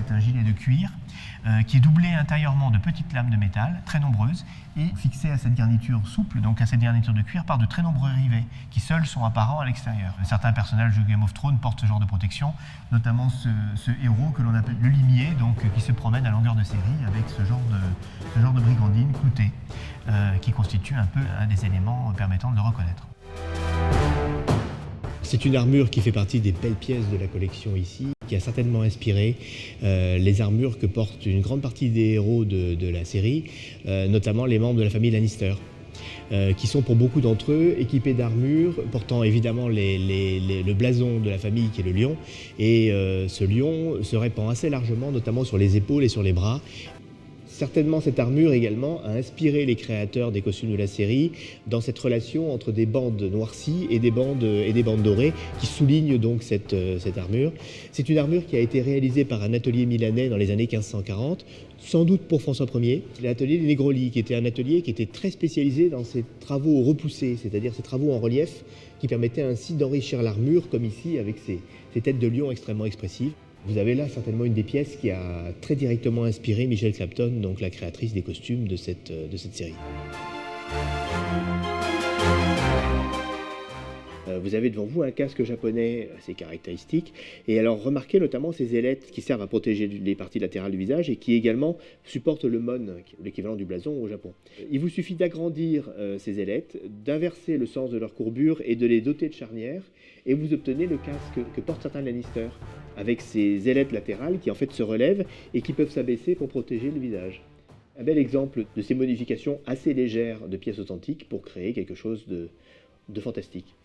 c'est un gilet de cuir qui est doublé intérieurement de petites lames de métal, très nombreuses, et fixé à cette garniture souple, donc à cette garniture de cuir, par de très nombreux rivets, qui seuls sont apparents à l'extérieur. Certains personnages de Game of Thrones portent ce genre de protection, notamment ce héros que l'on appelle le limier, donc qui se promène à longueur de série avec ce genre de brigandine cloutée, qui constitue un peu un des éléments permettant de le reconnaître. C'est une armure qui fait partie des belles pièces de la collection ici, qui a certainement inspiré les armures que portent une grande partie des héros de la série, notamment les membres de la famille Lannister, qui sont pour beaucoup d'entre eux équipés d'armures portant évidemment le blason de la famille qui est le lion, et ce lion se répand assez largement, notamment sur les épaules et sur les bras. Certainement, cette armure également a inspiré les créateurs des costumes de la série dans cette relation entre des bandes noircies et des bandes dorées qui soulignent donc cette armure. C'est une armure qui a été réalisée par un atelier milanais dans les années 1540, sans doute pour François Ier. L'atelier des Negroli, qui était un atelier qui était très spécialisé dans ces travaux repoussés, c'est-à-dire ces travaux en relief qui permettaient ainsi d'enrichir l'armure, comme ici avec ces têtes de lion extrêmement expressives. Vous avez là certainement une des pièces qui a très directement inspiré Michelle Clapton, donc la créatrice des costumes de cette série. Vous avez devant vous un casque japonais assez caractéristique, et alors remarquez notamment ces ailettes qui servent à protéger les parties latérales du visage et qui également supportent le mon, l'équivalent du blason au Japon. Il vous suffit d'agrandir ces ailettes, d'inverser le sens de leur courbure et de les doter de charnières, et vous obtenez le casque que portent certains Lannister, avec ces ailettes latérales qui en fait se relèvent et qui peuvent s'abaisser pour protéger le visage. Un bel exemple de ces modifications assez légères de pièces authentiques pour créer quelque chose de fantastique.